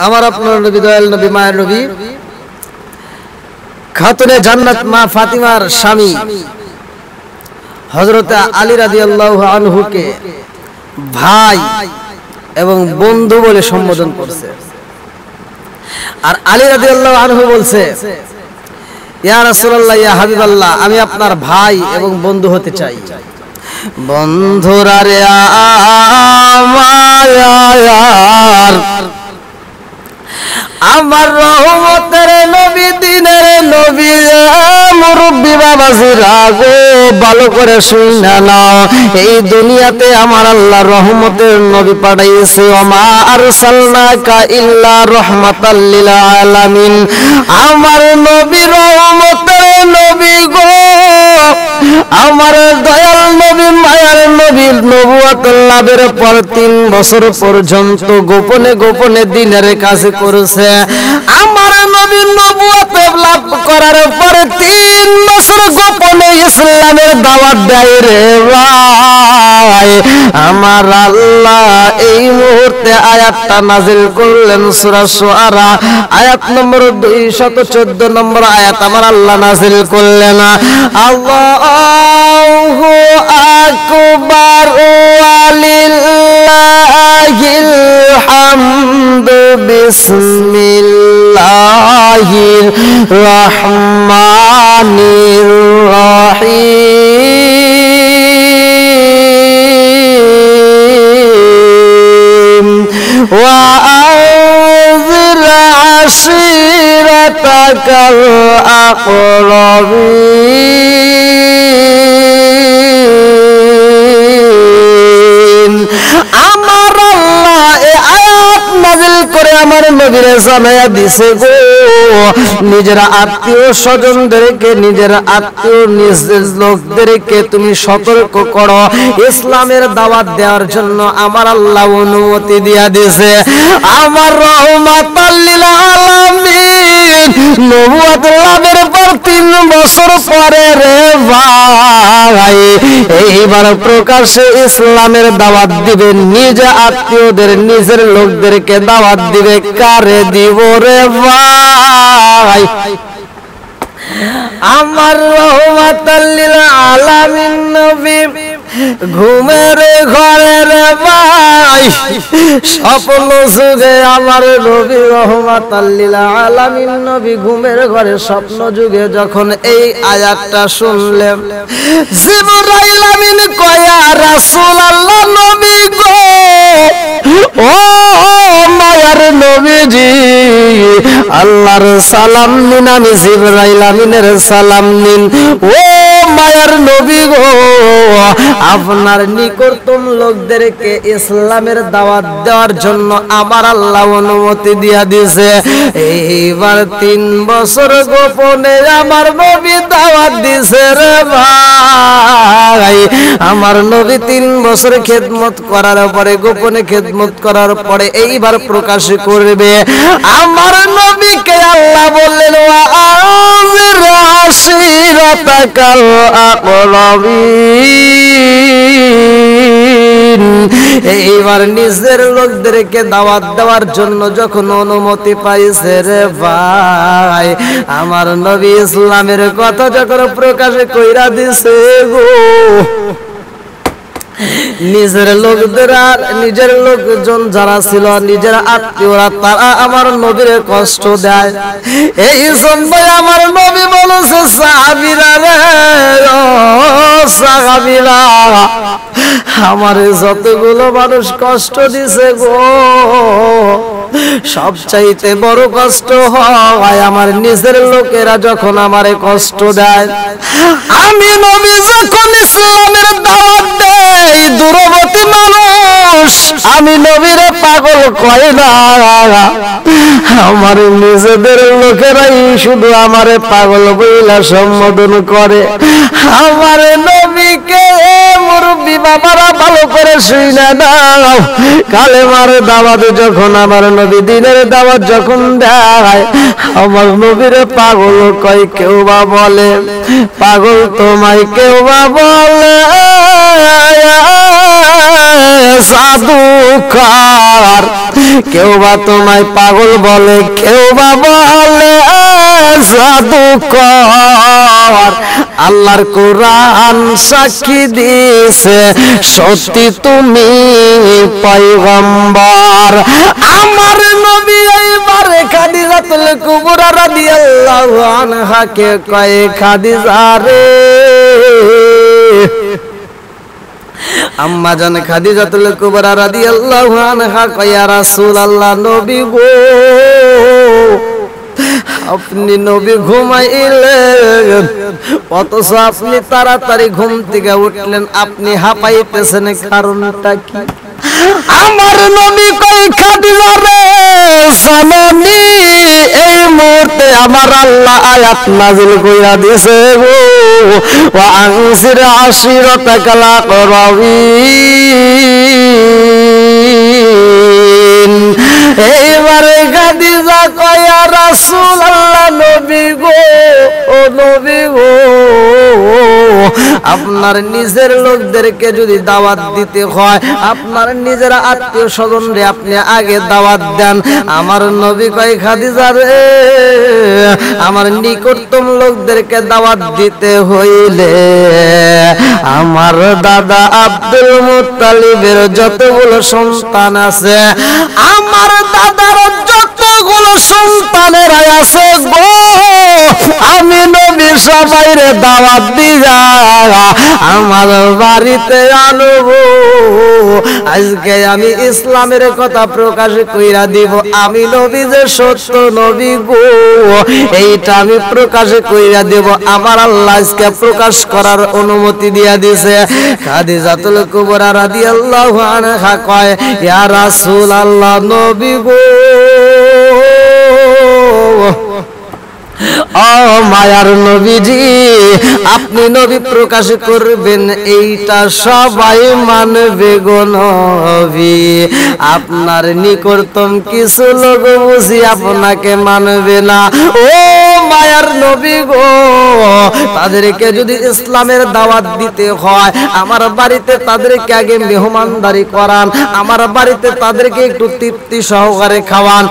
আমার আপনার নবী দয়াল নবী মায়ের নবী খাতুনে জান্নাত মা ফাতিমার স্বামী হযরত আলী রাদিয়াল্লাহু আনহুকে ভাই এবং বন্ধু বলে সম্বোধন করছে। আর আলী রাদিয়াল্লাহু আনহু বলছে, ইয়া রাসূলুল্লাহ, ইয়া হাবিবাল্লাহ, আমি আপনার ভাই এবং বন্ধু হতে চাই। বন্ধুরা রে আমার রহমতের নবী, দিনের নবী, মুরব্বি বাবাজিরা গো, ভালো করে শুনে নাও। এই দুনিয়াতে আমার আল্লাহ রহমতের নবী পাঠাইছে। ওমা আরসালনাকা ইল্লা রাহমাতাল লিল আলামিন। আমার নবী রহমতের নবী গো, আমার দয়াল নবী মায়ার নবী নবুয়ত লাভের পর 3 বছর পর্যন্ত গোপনে গোপনে দিনের কাজ করেছে। আমার নবী নবুয়ত লাভ করার পর 3 বছর গোপনে ইসলামের দাওয়াত দেয় রে ভাই। আমার আল্লাহ এই মুহূর্তে আয়াতটা নাজিল করলেন সূরা শুআরা আয়াত নম্বর 214 নম্বর আয়াত আমার আল্লাহ নাজিল করলেন, আল্লাহু আকবার ওয়ালিল্লাহিল হামদু বিসমিল্লাহির রহমানির রহিম ওয়া আনজির আশিরাতাকাল আকরাবিন। আমার আল্লাহ এই আয়াত নাযিল করে আমার নবীর জানায়া দিছে গো, নিজের আত্মীয় স্বজনদেরকে, নিজের আত্মীয় নিজের লোকদেরকে তুমি সতর্ক করো, ইসলামের দাওয়াত দেওয়ার জন্য আমার আল্লাহ অনুমতি দিয়া দিয়েছে। আমার রহমাতাল লিল আলামিন নবুয়ত লাভের পর 3 বছর পরে রে ভাই এইবার প্রকাশ্যে ইসলামের দাওয়াত দিবে, নিজ আত্মীয়দের, নিজের লোকদেরকে দাওয়াত দিবে। কারে দিব রে ভাই? আমার রহমাতাল লিল আলামিন নবী ঘুমের ঘরে রে ভাই, স্বপ্ন যুগে আমার নবী রহমাতাল লিল আলামিন নবী ঘুমের ঘরে স্বপ্ন যুগে যখন এই আয়াতটা শুনলেন, জিবরাইল আমিন কয়, ইয়া রাসূলুল্লাহ, নবী গো, ও মায়ার নবীজি, আল্লাহর সালাম নিন, আমি জিবরাইল আমিনের সালাম নিন। ও মায়ার নবী গো, আপনার নিকটতম লোকদেরকে ইসলামের দাওয়াত দেওয়ার জন্য আমার আল্লাহ অনুমতি দিয়া দিয়েছে। এইবার 3 বছর গোপনে আমার নবী দাওয়াত দিছে রে ভাই। আমার নবী 3 বছর খেদমত করার পরে, গোপনে খেদমত করার পরে এইবার প্রকাশ করবে। আমার নবীকে আল্লাহ বললেন, ওয়া আনজির আশিরাতাকাল আকরাবিন। এইবার নিজের লোকদেরকে দাওয়াত দেওয়ার জন্য যখন অনুমতি পাইছে রে ভাই, আমার নবী ইসলামের কথা যখন প্রকাশ কইরা দিছে গো, নিজের লোকদের আর নিজের লোকজন যারা ছিল, নিজের আত্মীয়রা, তারা আমার নবীর কষ্ট দেয়। এই জন্য আমার নবী বলেছে, সাহাবীরা রে, ও সাহাবীরা, আমার যতগুলো মানুষ কষ্ট দিছে গো, সবচাইতে বড় কষ্ট হয় আমার নিজের লোকেরা যখন আমারে কষ্ট দেয়। আমি নবী যখন ইসলামের দাওয়াত দেই, দূরবর্তী মানুষ আমি নবীরে পাগল কয় না, আমার নিজেদের লোকেরাই শুধু আমারে পাগল বইলা সম্বোধন করে। আমার নবীকে মুরব্বি বাবারা ভালো করে শুইনা দাও, কালেমার দাওয়াত যখন আমার নবী, দিনের দাওয়াত যখন দেয়, আমার নবীরে পাগল কয়, কেউ বা বলে পাগল, তোমায় কেউ বা বলে সাধু জাদুকর, কেউ বা তোমায় পাগল বলে, কেউ বা বলে জাদুকর। আল্লাহর কোরআন সাক্ষী দিয়েছে সত্যি তুমি পয়গম্বর। আমার নবী এইবারে খাদিজাতুল কুবরা রাদিয়াল্লাহু আনহাকে কয়, খাদিজা রে, আম্মা জান খাদিজাতুল কুবরা রাদিয়াল্লাহু আনহা কয়, ইয়া রাসূলুল্লাহ, নবী গো, আপনি নবী ঘুমাইলেন, অথচ আপনি তাড়াতাড়ি ঘুম থেকে উঠলেন, আপনি হাঁপাইতেছেন, কারণটা কি? আমার নবী কয়, খাদিজা রে জাননি, এই মুহূর্তে আমার আল্লাহ আয়াত নাযিল কইরা দিয়েছে গো, ওয়া আনজির আশিরাতাকাল আকরাবিন। এইবারে খাদিজা কয়, ইয়া রাসূলুল্লাহ, নবী গো, ও নবী গো, আপনার নিজের লোকদেরকে যদি দাওয়াত দিতে হয়, আপনার নিজের আত্মীয় স্বজনরে আপনি আগে দাওয়াত দেন। আমার নবী কয়, খাদিজা রে, আমার নিকটতম লোকদেরকে দাওয়াত দিতে হইলে আমার দাদা আব্দুল মুত্তালিবের যতগুলো সন্তান আছে, আমার দাদার যতগুলো সন্তানেরা আছে গো, আমি নবী সবাইরে দাওয়াত দিয়া আমার বাড়িতে আনব। আজকে আমি ইসলামের কথা প্রকাশ কইরা দিব, আমি নবী যে সত্য নবী গো, এইটা আমি প্রকাশ কইরা দেব। আমার আল্লাহ আজকে প্রকাশ করার অনুমতি দিয়া দিছে। খাদিজাতুল কুবরা রাদিয়াল্লাহু আনহা কয়, ইয়া রাসূলুল্লাহ, নবী গো, ও মায়ার নবীজি, আপনি নবী প্রকাশ করবেন, এইটা সবাই মানবে গো নবী, আপনার নিকটতম কিছু লোক বুঝি আপনাকে মানবে না। ও মায়ার নবী গো, তাদেরকে যদি ইসলামের দাওয়াত দিতে হয়, আমার বাড়িতে তাদেরকে আগে মেহমানদারি করান, আমার বাড়িতে তাদেরকে একটু তৃপ্তি সহকারে খাওয়ান,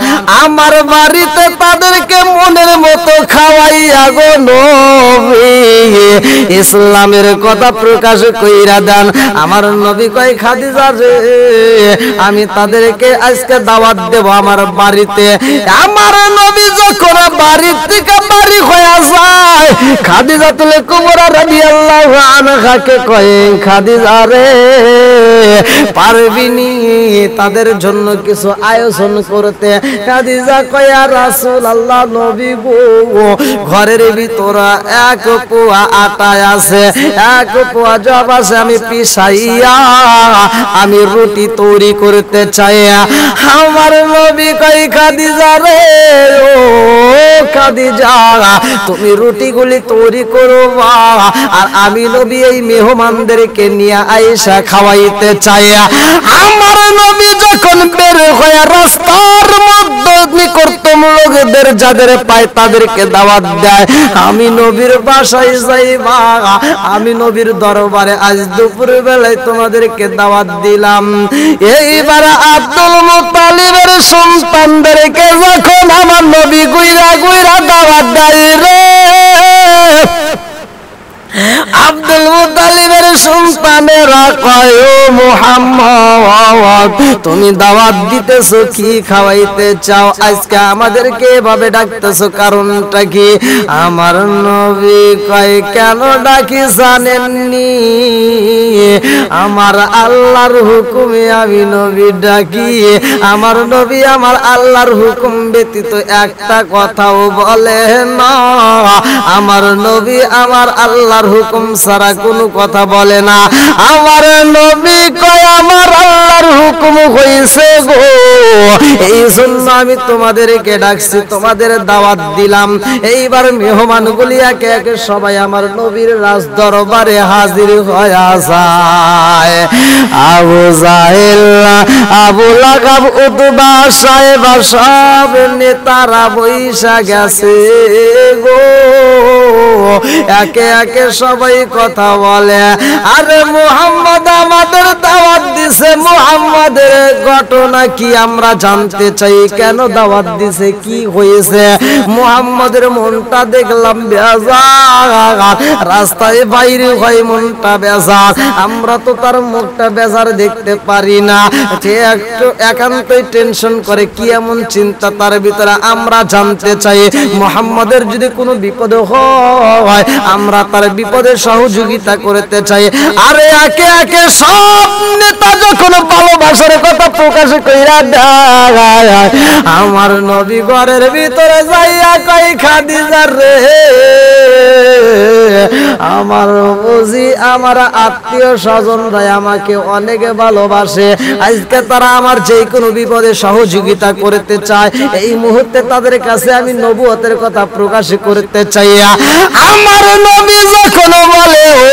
আমার বাড়িতে তাদেরকে মনের মতো খাওয়াইয়া গো নবী ইসলামের কথা প্রকাশ কইরা দেন। আমার নবী কয়, খাদিজা রে, আমি তাদেরকে আজকে দাওয়াত দেব আমার বাড়িতে। আমার নবী যখন বাড়ি থেকে বাড়ি হয়ে যায়, খাদিজাতুল কুবরা রাদিয়াল্লাহু আনহাকে কয়, খাদিজা রে, পারবিনি তাদের জন্য কিছু আয়োজন করতে? খাদিজা কয়, ইয়া রাসূলুল্লাহ, নবী গো, ঘরের ভিতরে এক পোয়া আটা আছে, এক পোয়া জব আছে, আমি পিসাইয়া আমি রুটি তৈরি করতে চাই। আমার নবী কয়, খাদিজা রে, ও খাদিজা, তুমি রুটিগুলি তৈরি করবা, আর আমি নবী এই মেহমানদেরকে নিয়ে আয়েশা খাওয়াইতে চাই। আমার নবী যখন বের হয়ে রাস্তার মধ্যে নিকটতম লোকদের যাদের পায় তাদেরকে দাওয়াত দেয়, আমি নবীর বাসায় যাইবা, আমি নবীর দরবারে আজ দুপুর বেলায় তোমাদেরকে দাওয়াত দিলাম। এইবার আব্দুল মুত্তালিবের সন্তানদেরকে যখন আমার নবী গুইরা গুইরা দাওয়াত দেয় রে, আব্দুল মুত্তালিবের সন্তানেরা কয়, ও মুহাম্মদ, তুমি দাওয়াত দিতেছো, কি খাওয়াইতে চাও? আজকে আমাদেরকে এভাবে ডাকতেছো, কারণটা কি? আমার নবী কয়, কেন ডাকি জানেননি? আমার আল্লাহর হুকুমে আমি নবী ডাকি। আমার নবী আমার আল্লাহর হুকুম ব্যতীত একটা কথাও বলে না। আমার নবী আমার আল্লাহর হুকুম ছাড়া কোনো কথা বলে না। আমার নবী কয়, আমার আল্লাহর হুকুম হইছে গো, এই জন্য আমি তোমাদেরকে ডাকছি, তোমাদের দাওয়াত দিলাম। এইবার মেহমানগুলি একে একে সবাই আমার নবীর রাজ দরবারে হাজির হয়ে যায়। আবু জাহেল, আবু লাহাব, উতবা, সাইবা সব নেতারা বৈশা গেছে গো। একে একে সবাই কথা বলে, আরে মুহাম্মদ আমাদের দাওয়াত দিছে, মুহাম্মাদের ঘটনা কি আমরা জানতে চাই, কেন দাওয়াত দিছে, কি হয়েছে? মুহাম্মাদের মনটা দেখলাম বেজার, রাস্তায় বাইরে হয় মনটা বেজার, আমরা তো তার মুখটা বেজার দেখতে পারি না, সে একটু একান্তই টেনশন করে, কি এমন চিন্তা তার ভিতরে আমরা জানতে চাই। মুহাম্মাদের যদি কোনো বিপদ হয় আমরা তার বিপদে সহযোগিতা করতে চাই। আরে একে একে সব নেতা যখন ভালোবাসার কথা প্রকাশ কইরা দেয়, আমার নবী ঘরের ভিতরে যাইয়া কই খাদিজা রে, আমার বুঝি আমার আত্মীয় স্বজনরা আমাকে অনেক ভালোবাসে, আজকে তারা আমার যে কোনো বিপদে সহযোগিতা করতে চায়, এই মুহূর্তে তাদের কাছে আমি নবুয়তের কথা প্রকাশ করতে চাই। আমার নবী যখন বলে, ও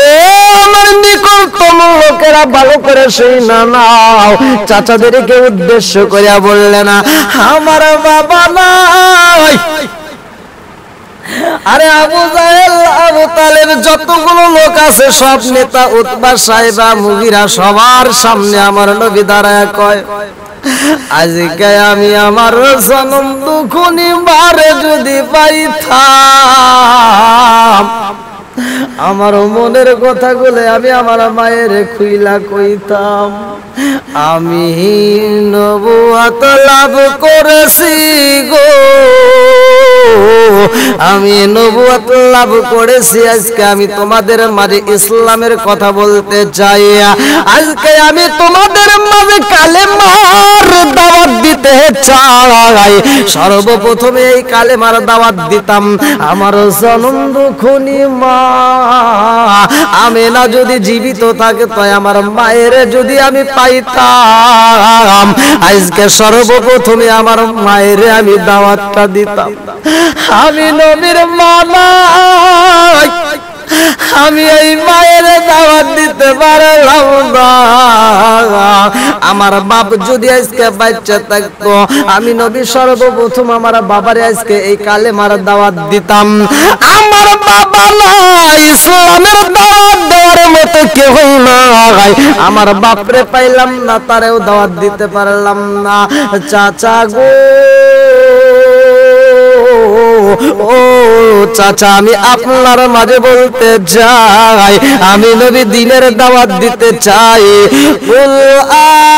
আমার নিকটতম লোকেরা ভালো করে শুনে নাও, চাচাদেরকে উদ্দেশ্য করে বললেন, আমার বাবা নাই, আরে আবু জাহেল, আবু তালেব, যতগুলো লোক আছে সব নেতা, উতবা, সাইবা, মুগিরা, সবার সামনে আমার নবী দাঁড়ায় কয়, আজকে আমি আমার জনম দুখুনি বারে যদি পাইতাম, আমার মনের কথাগুলো আমি আমার মায়ের খুইলা কইতাম, আমি নবুয়ত লাভ করেছি গো, আমি নবুয়ত লাভ করেছি, আজকে আমি তোমাদের মাঝে ইসলামের কথা বলতে চাই, আজকে আমি তোমাদের মাঝে কালেমার দাওয়াত দিতে চাই। সর্বপ্রথমে এই কালেমার দাওয়াত দিতাম আমার জনম দুখুনি মা আমেনা যদি জীবিত থাকে, তো আমার মায়ের যদি আমি পাইতাম, আজকে সর্বপ্রথমে আমার মায়ের আমি দাওয়াতটা দিতাম। আমি নবীর মা নাই, আমি এই মায়ের দাওয়াত দিতে পারলাম না, আমার বাপ যদি আজকে বাচ্চা থাকতো, আমি নবী সর্বপ্রথম আমার বাবারে আজকে এই কালেমার দাওয়াত দিতাম। আমার বাবা নাই, ইসলামের দাওয়াত দেওয়ার মতো কেউই নাই, আমার বাপরে পাইলাম না, তারেও দাওয়াত দিতে পারলাম না। চাচা গো, ও চাচা, আমি আপনার মাঝে বলতে চাই, আমি নবী দিনের দাওয়াত দিতে চাই। কুল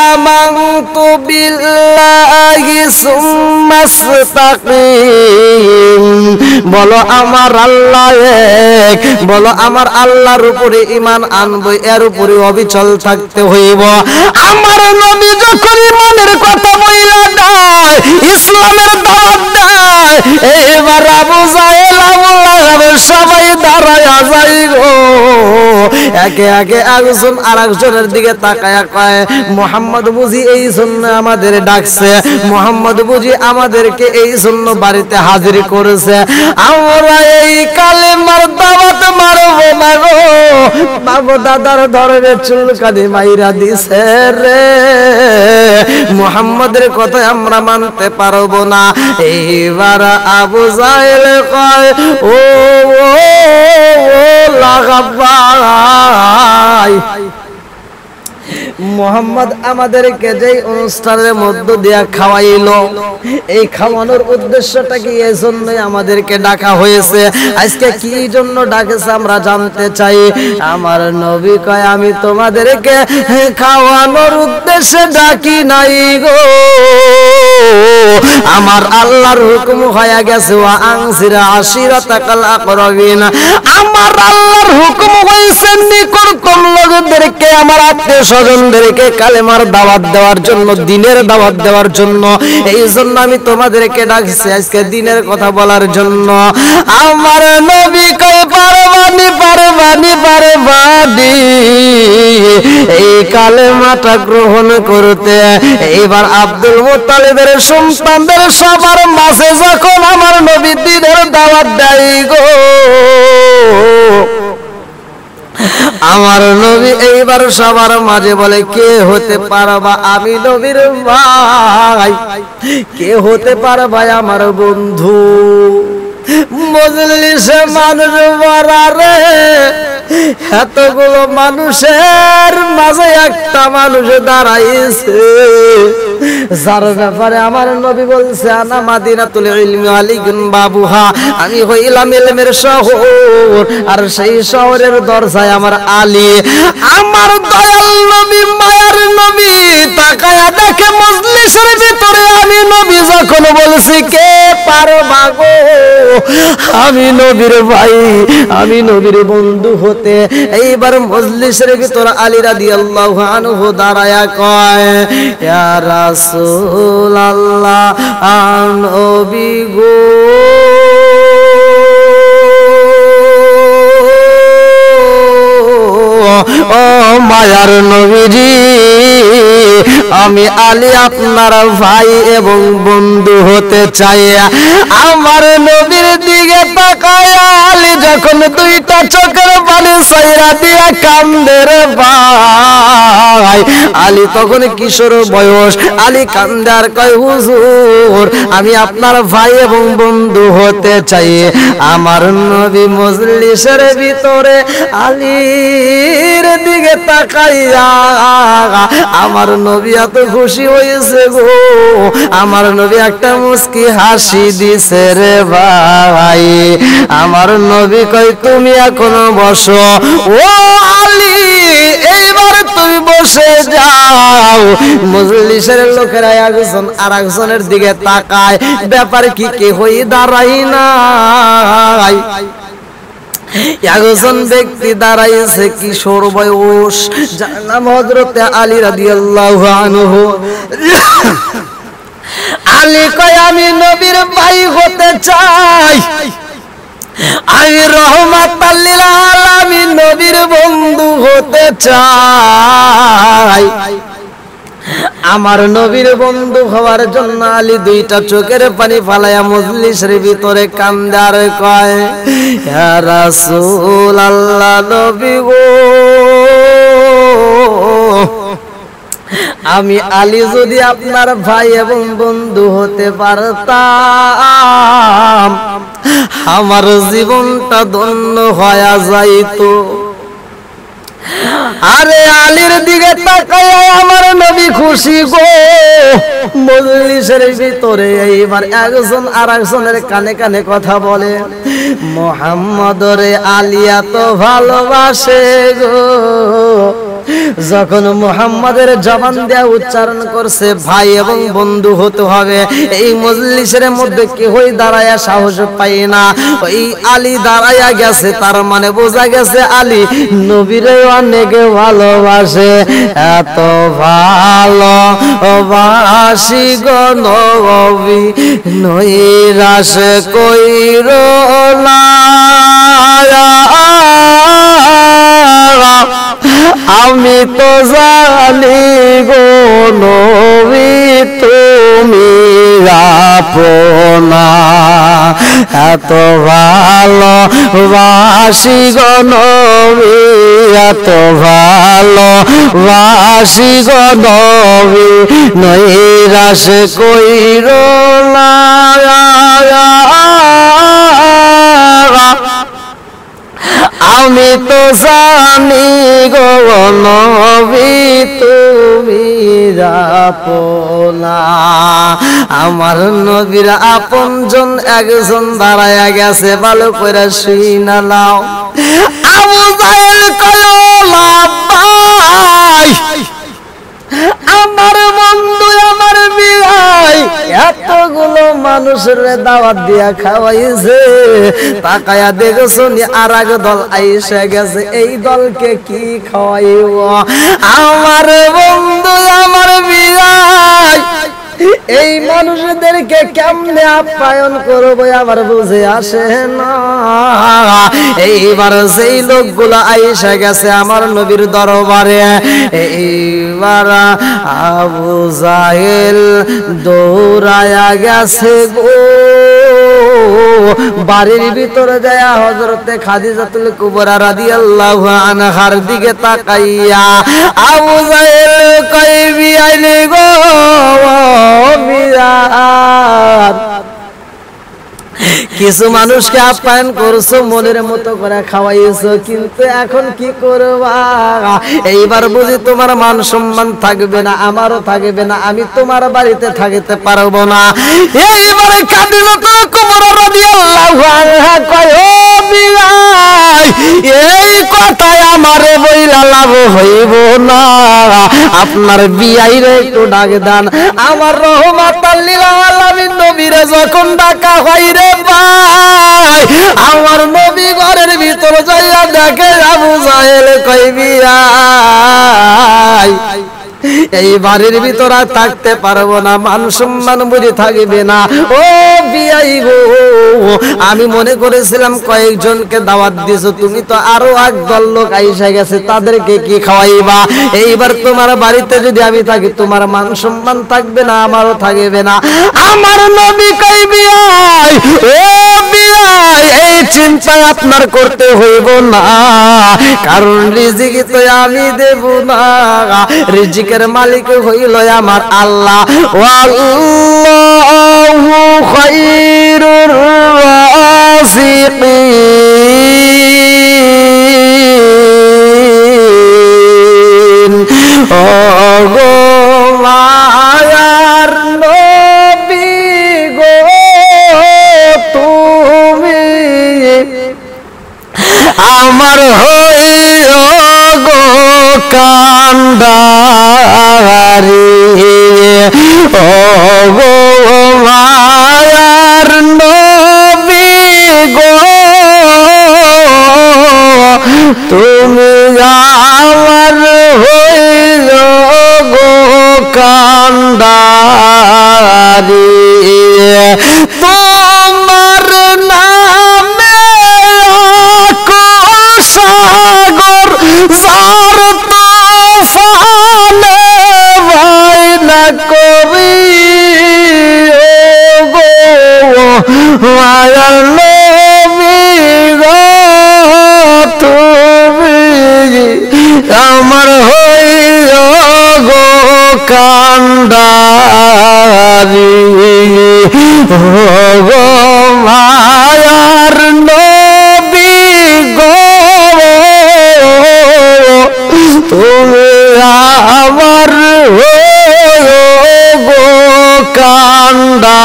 আমানতু বিল্লাহি সুম্মা ইসতাকিম, বলো আমার আল্লাহ এক, বলো আমার আল্লাহর উপরে ঈমান আনবো, এর উপরে অবিচল থাকতে হইব। আমার নবী যখন ঈমানের কথা বইলা দেয়, ইসলামের দাওয়াত দেয়, এবার আবু জাহেল, আবু লাহাব সবাই দাঁড়ায়া যাই গো, একে একে একজন আরেকজনের দিকে তাকায়া কয়, মুহাম্মদ বুঝি এই জন্য আমাদের ডাকছে, মুহাম্মদ বুঝি আমাদেরকে এই জন্য বাড়িতে হাজির করেছে, আমরা এই কালেমার দাওয়াত মারবো না গো, বাবু দাদার ধরে চুলকানি মাইরা দিছে রে, মুহাম্মদের কথা আমরা মানতে পারবো না। এইবার আবু জাহেল কয়, ও লাগাব ভাই, মুহাম্মদ আমাদেরকে যে অনুষ্ঠানের মধ্য দিয়া খাওয়াইলো, এই খাওয়ানোর উদ্দেশ্যটা কি? এই জন্যই আমাদেরকে ডাকা হয়েছে, আজকে কি জন্য ডাকেছে আমরা জানতে চাই। আমার নবী কয়, আমি তোমাদেরকে খাওয়ানোর উদ্দেশ্যে ডাকি নাই গো, আমার আল্লাহর হুকুম হয়ে গেছে, ওয়া আনজির আশিরাতাকাল আকরাবিন, আমার আল্লাহর হুকুম হয়েছে নিকটতম লোকদেরকে, আমার আত্মীয় স্বজনদেরকে কালেমার দাওয়াত দেওয়ার জন্য, দিনের দাওয়াত দেওয়ার জন্য। এই জন্য আমি তোমাদেরকে ডাকছি আজকে দিনের কথা বলার জন্য। আমার নবী কয়, পারবানি পারবানি পারবানি এই কালেমাটা গ্রহণ করতে। এইবার আব্দুল মুত্তালিবের সন্তানদের সবার মাঝে যখন আমার নবী দিনের দাওয়াত দেয় গো, আমার নবী এইবার সবার মাঝে বলে, কে হতে পারবা আমি নবীর ভাই, কে হতে পারবা আমার বন্ধু। মজলিসে মানুষ ভরা রে, এতগুলো মানুষের মাঝে একটা মানুষ দাঁড়াইছে যার ব্যাপারে আমার নবী বলছে আনা মাদিনাতুল ইলমি আলিকুন বাবুহা, আমি হইলাম ইলমের শহর আর সেই শহরের দরজায় আমার আলী। আমার দয়াল নবী মায়ার নবী তাকায়া দেখে মজলিসের ভিতরে আমি নবী যখন বলছি কে পারবা গো আমি নবীর ভাই আমি নবীর বন্ধু হতে, এইবার মজলিসের ভিতর আলী রাদিয়াল্লাহু আনহু দাঁড়ায়া কয় ইয়া রাসূলুল্লাহ নবী গো ও মায়ার নবীজি, আমি আলী আপনার ভাই এবং বন্ধু হতে চাই। আমার নবীর দিকে তাকায় আলী যখন দুইটা চোখের পানি ছাইরা দিয়া কান্দে রে ভাই। আলী তখন কিশোর বয়স, আলী কান্দে আর কয় হুজুর আমি আপনার ভাই এবং বন্ধু হতে চাই। আমার নবী মজলিসের ভিতরে আলীর দিকে তাকাইয়া আমার নবী এত খুশি হয়েছে গো, আমার নবী একটা মুস্কি হাসি দিছে রে ভাই। আমার নবী কই তুমি এখনো বসো। ও আলী এইবার তুমি বসে যাও। মজলিসের লোকেরা একজন আর একজনের দিকে তাকায়, ব্যাপার কি কেহই দাঁড়াই নাই। একজন ব্যক্তি দাঁড়াইছে কিশোর বয়স, যার নাম হযরতে আলী রাদিয়াল্লাহু আনহু। আলী কয় আমি নবীর ভাই হতে চাই, আমি রহমাতাল লিল আলামিন নবীর বন্ধু হতে চাই। আমার নবীর বন্ধু হওয়ার জন্য আলী দুইটা চোখের পানি ফালায়া মজলিসের ভিতরে কান্দার কয় ইয়া রাসূলুল্লাহ নবী গো, আমি আলী যদি আপনার ভাই এবং বন্ধু হতে পারতাম আমার জীবনটা ধন্য হয়ে যাইতো। আরে আলীর দিকে তাকায় আমার নবী খুশি গো। মজলিসের ভিতরে এইবার একজন আর একজনের কানে কানে কথা বলে মুহাম্মদ রে আলী এত ভালোবাসে গো। যখন মুহাম্মাদের জবান দেয়া উচ্চারণ করছে ভাই এবং বন্ধু হতে হবে, এই মজলিসের মধ্যে কেউই দাঁড়ায়া সাহস পায় না। ওই আলী দাঁড়ায়া গেছে, তার মানে বোঝা গেছে আলী নবীরে অনেক ভালোবাসে। এত ভালোবাসি গো নবী নৈরাশ কইরো না, আমি তো জানি গো নবী তুমি আপনা। এত ভালোবাসি গো নবী এত ভালোবাসি গো নবী নৈরাশ কইরো না। আমি তো জানি গো নবী তুমি আপনা। আমার নবীর আপনজন একজন দাঁড়ায়া গেছে, ভালো করে শুইনা নাও। আবু জাহেল কয়লা ভাই আমার বন্ধু আমার ভাই এতগুলো মানুষের দাওয়াত দিয়া খাওয়াইছে, তাকায়া দেখছো আর এক দল আইসা গেছে, এই দলকে কি খাওয়াইব? আমার বন্ধু আমার ভাই এই মানুষদেরকে কেমনে আপ্যায়ন করবো আমার বুঝে আসে না। এইবার সেই লোকগুলো আইসা গেছে আমার নবীর দরবারে। এইবার আবু জাহেল দৌড়ায়া গেছে গো, বাড়ির ভিতরে যায় হযরতে খাদিজাতুল কুবরা রাদিয়াল্লাহু আনহার দিকে তাকাইয়া আবু জাহেল কই বিআইনি গো মিরাত কিছু মানুষকে আপ্যায়ন করছো, মনের মতো করে খাওয়াইছো, কিন্তু এখন কি করবা? এইবার বুঝি তোমার মান সম্মান থাকবে না, আমারও থাকবে না, আমি তোমার বাড়িতে থাকিতে পারবো না। এইবারে কাদিলত কুমর রাদিয়াল্লাহু আনহা কয়, ও বিয়াই, এই কথায় আমারে বইলা লাভ হইব না, আপনার বিয়াই রে একটু ডাক দেন। আমার রহমাতাল লিল আলামিন নবীরে যখন ডাকা হয় রে ভাই, আমার নবী ঘরের ভিতর যাইয়া দেখে আবু জাহেল কই, বিয়াই এই বাড়ির ভিতর আর থাকতে পারবো না, মান সম্মান বুঝি থাকবে না। ও বিয়াই গো, আমি মনে করেছিলাম কয়েকজনকে দাওয়াত দিছো, তুমি তো আরো একদল লোক আইসা গেছে, তাদেরকে কি খাওয়াইবা? এইবার তোমার বাড়িতে যদি আমি থাকি, তোমার মান সম্মান থাকবে না, আমারও থাকবে না। আমার নবী কই, বিয়াই, ও বিয়াই, এই চিন্তা আপনার করতে হইব না, কারণ রিজিক তো আমি দেব না, রিজিকের মালিক হইল আমার আল্লাহ। ওয়াল্লাহু খায়রুর রাযিকিন। ও গো মায়ার নবী গো, তুমি আমার হইও গো কান্ডারি। ও গো মায়ার নবী গো, তুমি আমার হইও গো কান্ডারি। তোমার নামে সাগর যার তুফানে ভয় না করি, গো মায়ার নবী গো, তুমি আমার হইও গো কান্ডারি। ও গো মায়ার নবী গো, তুমি আমার গো কান্ডারি।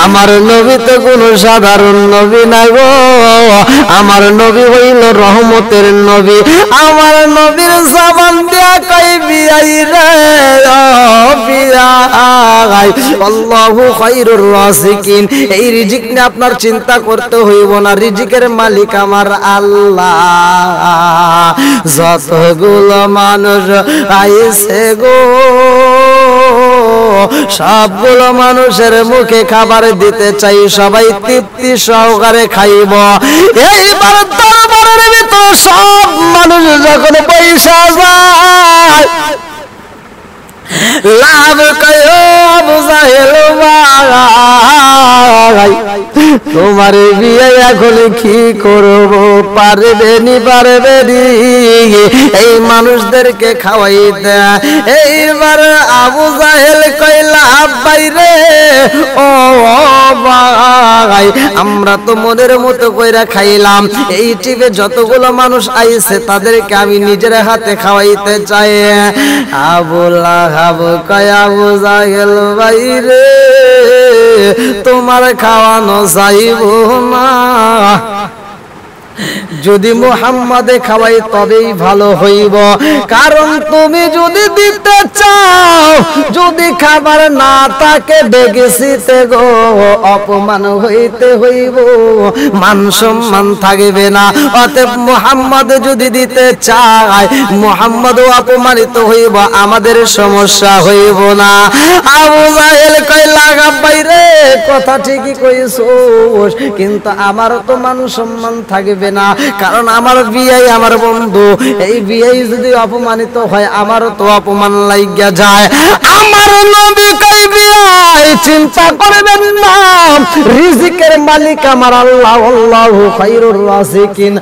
আমার নবী তো কোনো সাধারণ নবী না গো, আমার নবী হইল রহমতের নবী। আমার নবীর জবান দিয়া কই, বিয়াই রে বিয়াই, আল্লাহু খায়রুর রাযিকিন। এই রিজিক নিয়ে আপনার চিন্তা করতে হইব না, রিজিকের মালিক আমার আল্লাহ। যতগুলো মানুষ আইছে গো, সবগুলো মানুষের মুখে খাবার দিতে চাই, সবাই তৃপ্তি সহকারে খাইব। এইবার দরবারের ভিতর সব মানুষ যখন পয়সা যায়, লাভ কয় আবু জাহেল ভাই, তোমার বিয়ে এখন কি করব? পারবে নি এই মানুষদেরকে খাওয়াইতে। এইবার আবু জাহেল কইলা, বাইরে ও ভাই, আমরা তো মনের মতো কইরা খাইলাম, এই টিপে যতগুলো মানুষ আইছে তাদেরকে আমি নিজের হাতে খাওয়াইতে চাই। আবু লাহাব কয়, আবু জাহেল বাইরে তোমার খাওয়ানো যাইব না, যদি মুহাম্মাদে খাওয়াই তবেই ভালো হইব, কারণ তুমি যদি দিতে চাও, যদি খাবার না থাকে বেগেছিতে গো অপমান হইতে হইব, মান সম্মান থাকবে না। অতএব মুহাম্মাদ যদি দিতে চায়, মুহাম্মাদও অপমানিত হইব, আমাদের সমস্যা হইব না। আবু জাহেল কই, লাগা বাইরে কথা ঠিকই কইছস, কিন্তু আমারও তো মান সম্মান থাকবে না, কারণ আমার বিয়াই আমার বন্ধু, এই বিয়াই যদি অপমানিত হয় আমারও তো অপমান লাগিয়া যায়। আমার নবী কই, বিয়াই চিন্তা করবেন না, রিজিকের মালিক আমার আল্লাহ, আল্লাহু খায়রুর রাযিকিন।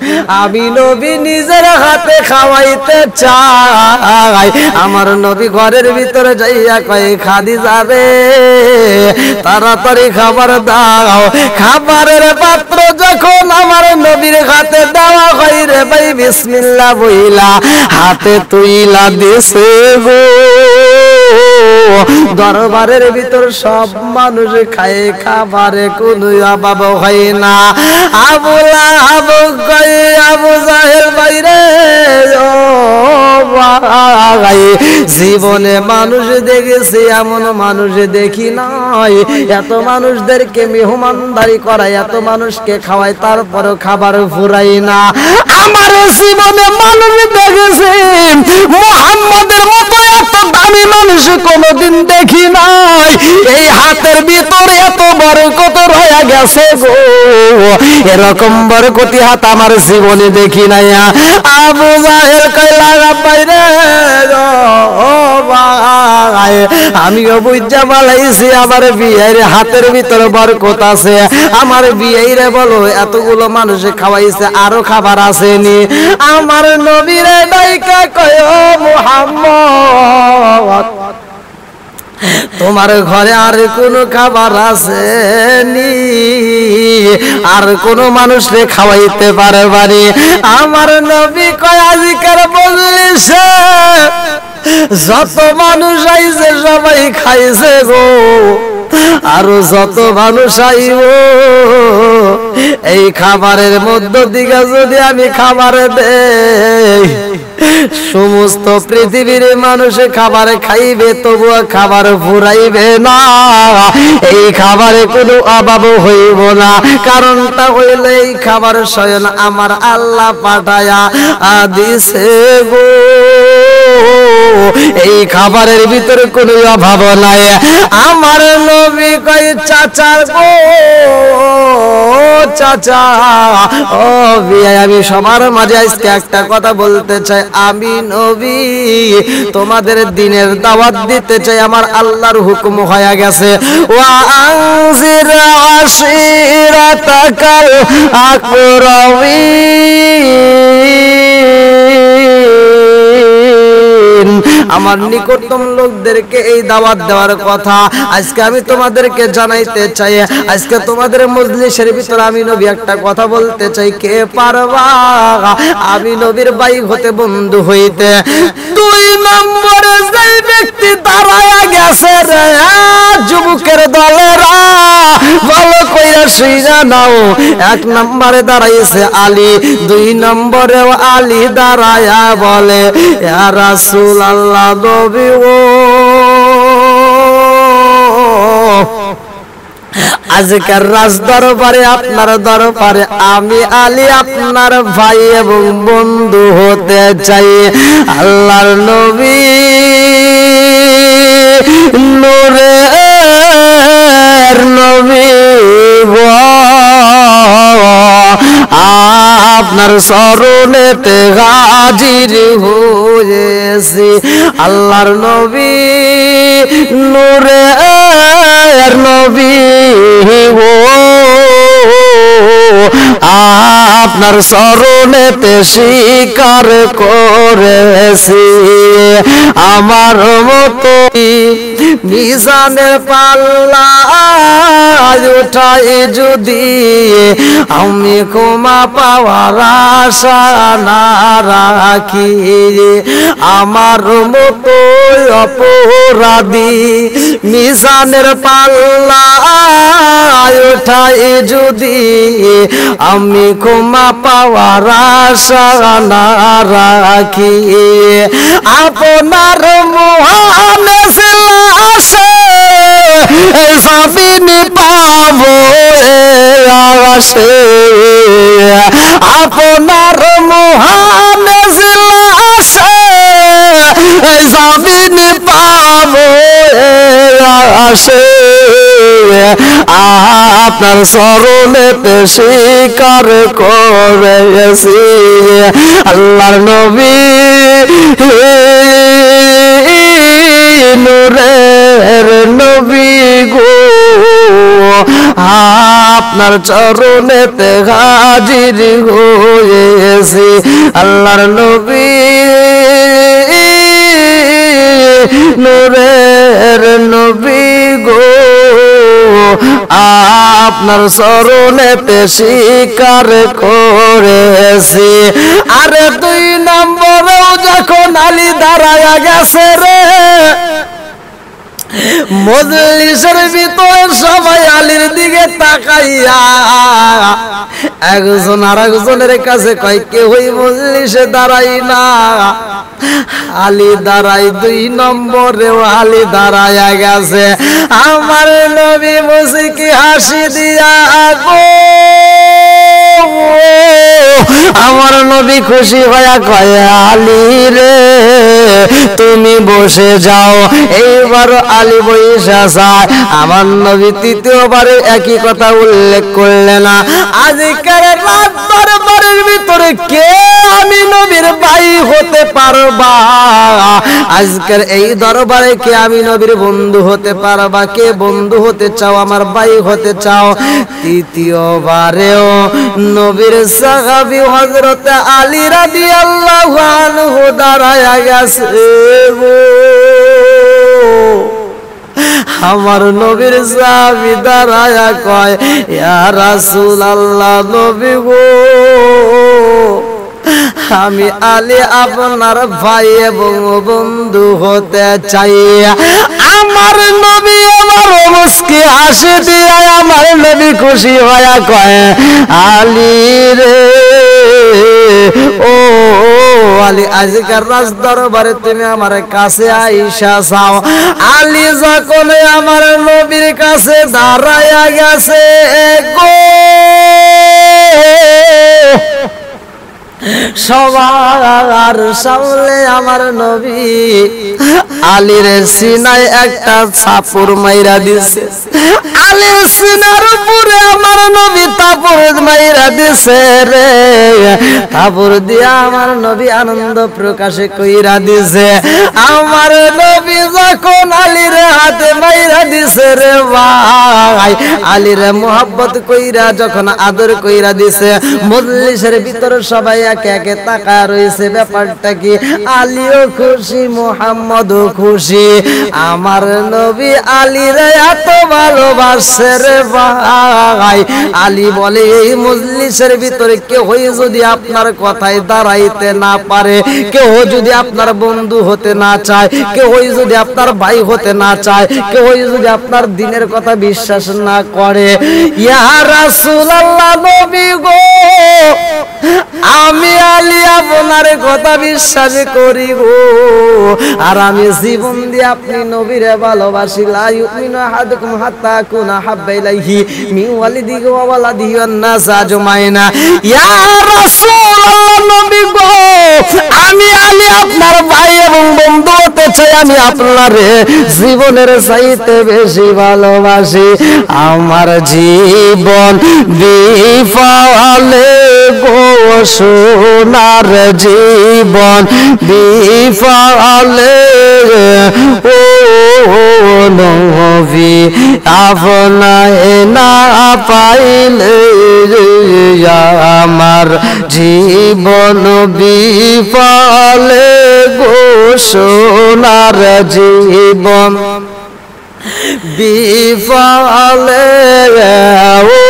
আমি নবী নিজের হাতে খাওয়াইতে চাই। আমার নবী ঘরের ভিতরে যাইয়া কয়, খাদিজা রে তাড়াতাড়ি খাবার দাও। খাবারের পাত্র যখন আমার নবীর হাতে দেওয়া হয় রে ভাই, বিসমিল্লাহ বইলা হাতে তুইলা দিছে গো। দরবারের ভিতর সব মানুষ খায়, খাবারে কোনো অভাব হয় না। আবু লাহাব কয়, আবু জাহেল বাইরে ভাই, জীবনে মানুষ দেখেছি, এমন মানুষ দেখি নাই। এত মানুষদেরকে মেহমানদারি করায়, এত মানুষকে খাওয়ায়, তারপরও খাবার ফুরাই না। আমার জীবনে মানুষ দেখেছি, মুহাম্মাদের মতো এত দামি মানুষ কোনদিন দেখি নাই। এই হাতের ভিতরে এত বরকত রয়ে গেছে গো, এরকম বরকতি হাত আমার জীবনে দেখি নাই। আবু জাহেল কয়, লাগা বাইরে আমিও বুঝা বলাইছি আমার বিয়ের হাতের ভিতরে বরকত আছে। আমার বিয়েরে বলো এতগুলো মানুষ খাওয়াইছে, আরো খাবার আসেনি। আমার নবীরে ডাইকা কয়, ও মুহাম্মদ, তোমার ঘরে আর কোনো খাবার আসেনি? আর কোনো মানুষরে খাওয়াইতে পারবানি? আমার নবী কয়, আজকাল বললিস যত মানুষ আইছে সবাই খাইছে গো, আরো যত মানুষ আইব এই খাবারের মধ্য দিকে যদি আমি খাবার দেই, সমস্ত পৃথিবীর মানুষ খাবার খাইবে, তবুও খাবার ফুরাইবে না। এই খাবারে কোনো অভাব হইব না। কারণটা হইল এই খাবার স্বয়ং আমার আল্লাহ পাঠায়া দিছে গো। এই খাবারের ভিতরে কোনো অভাব নাই। আমার নবী কয়, চাচা গো, চাচা ও বিয়ে, আমি সবার মাঝে আজকে একটা কথা বলতে চাই। আমি নবী তোমাদের দিনের দাওয়াত দিতে চাই, আমার আল্লাহর হুকুম হয়ে গেছে। ওয়া আনজির আশিরাতাকাল আকরাবিন, আমার নিকটতম লোকদেরকে এই দাওয়াত দেওয়ার কথা আজকে আমি তোমাদেরকে জানাইতে চাই। আজকে তোমাদের মজলিসের ভিতরে আমি নবী একটা কথা বলতে চাই। কে পারবা আমি নবীর ভাই হতে, বন্ধু হইতে? 2 নম্বরে যেই ব্যক্তি দাঁড়ায়া গেছে রে যুবকের দলেরা, ভালো কইরা শুইনা নাও। 1 নম্বরে দাঁড়াইছে আলী, 2 নম্বরেও আলী দাঁড়ায়া বলে, ইয়া রাসূলুল্লাহ, নবী ও আজকের রাজ দরবারে, আপনার দরবারে আমি আলী আপনার ভাই এবং বন্ধু হতে চাই। আল্লাহর নবী নূরের নবী গো, আপনার শরণেতে হাজির হয়েছি। আল্লাহর নবী নূরের নবী গো, আপনার শরণেতে স্বীকার করেছি। আমার মতো মিজানের পাল্লা উঠাই যদি আমি ক্ষমা পাওয়ার আশা না রাখি, আমার মতো অপরাধী মিজানের পাল্লা উঠাই যদি আমি ক্ষমা পাওয়ার আশা না রাখি, আপনার মহান আসে জমিনে পাবো আসে, আপনার মহান আসে জমিনে পাবো আসে, আপনার শরণেতে স্বীকার করেছি। আল্লাহর নবী নূরের নবী গো, আপনার চরণেতে হাজির হয়েছি। আল্লাহর নবী নূরের নবী গো, আপনার চরণেতে স্বীকার করেছি। আরে 2 নম্বরেও যখন আলী দাঁড়ায়া গেছে রে, মজলিসের ভিতরে সবাই আলীর দিকে তাকাইয়া একজন আরেকজনের কাছে কয় কেউই মজলিসে দাঁড়াই না। আলী দাঁড়াই 2 নম্বরেও আলী দাঁড়ায়া গেছে। আমার নবী মুস্কি হাসি দিয়া গো, আমার নবী খুশি হইয়া কয় আলী রে তুমি বসে যাও। এইবার আলী বইসা যায়। আমার নবী 3য়বারে একই কথা উল্লেখ করলেন না। আজকের রাত দরবারের ভিতরে কে আমি নবীর ভাই হতে পারবা? আজকের এই দরবারে কে আমি নবীর বন্ধু হতে পারবা? কে বন্ধু হতে চাও, আমার ভাই হতে চাও? 3য়বারেও নবীর সাহাবী হযরত আলী রাদিয়াল্লাহু আনহু দাঁড়ায়া গেছে গো। আমার নবীর সাহাবী দাঁড়ায়া কয় ইয়া রাসূলুল্লাহ, নবী গো আমি আলী আপনার ভাই এবং বন্ধু হতে চাই। আমার নবী আমার মুস্কি হাসি দিয়া আমার নবী খুশি হইয়া কয় আলী রে ও আলী আজকের রাজ দরবারে তুমি আমার কাছে আইসা চাও। আলী যখন আমার নবীর কাছে দাঁড়ায়া গেছে গো, সবার সামনে আমার নবী আলীর সিনায় একটা চাপড় মাইরা দিছে। আলীর সিনার উপরে আমার নবী তাপড় মাইরা দিছে রে। তাপড় দিয়া আমার নবী আনন্দ প্রকাশে কইরা দিছে। আমার নবী যখন আলীর হাতে মাইরা দিছে রে ভাই, আলীর মোহাব্বত কইরা যখন আদর কইরা দিছে, মজলিসের ভিতরে সবাই একে একে তাকায় রয়েছে। ব্যাপারটা কি? আলীও খুশি, মুহাম্মদও খুশি। আমার নবী আলীরে এত ভালোবাসে রে ভাই। আলী বলে এই মজলিসের ভিতরে কেউ যদি আপনার কথায় দাঁড়াইতে না পারে, কেউ যদি আপনার বন্ধু হতে না চায়, কেউ যদি আপনার ভাই হতে না চায়, কেউ যদি আপনার দ্বীনের কথা বিশ্বাস না করে, ইয়া রাসূলুল্লাহ নবী গো আমি আলী আপনার কথা বিশ্বাস করি গো, আর আমি জীবন দিয়ে আপনি নবীরে ভালোবাসি। লা ইউমিনু আহাদুকুম হাত্তা কুনা হাব্বা ইলাইহি মিন ওয়ালিদিহি ওয়া ওয়ালাদিহি ওয়ান নাস আজমাইনা। ইয়া রাসূলুল্লাহ নবী গো আমি আলী আপনার ভাই এবং বন্ধু হতে চাই। আমি আপনারে জীবনের চাইতে বেশি ভালোবাসি। আমার জীবন বিফলে গো সোনার জীবন বিফলে ও নবী আপনায় না পাইলে আমার জীবন বিফলে গো সোনার জীবন বিফলে ও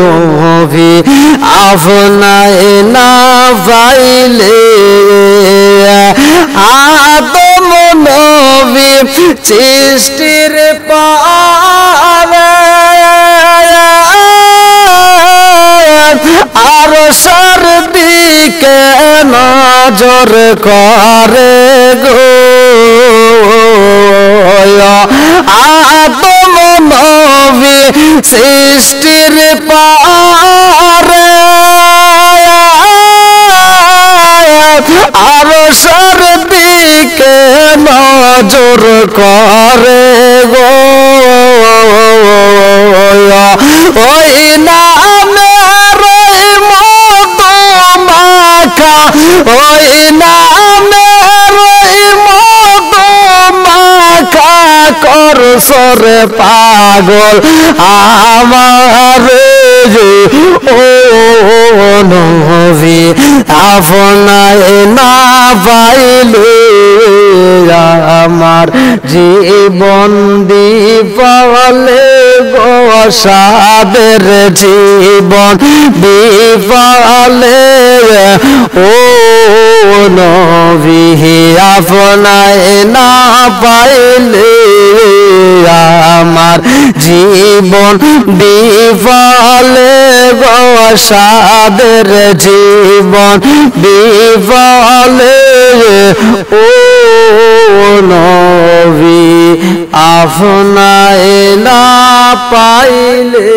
নবী আপনায় না পাইলে আদম নবী সৃষ্টির পারে আর সর দিকে নজর করে গো আদম নবী সৃষ্টির পারে আর সর দিকে নজর করে গো ওই নামের মতো মাখা ওই নামের মতো মাখা করছরে পাগল আমার যে ও নবী আপনায় না পাইলে আমার জীবন বিফলে গো সাদের জীবন বিফলে ও নবী আপনায় না পাইলে আমার জীবন বিফলে গো সাদের জীবন বিফলে ও নবী আপনায় না পাইলে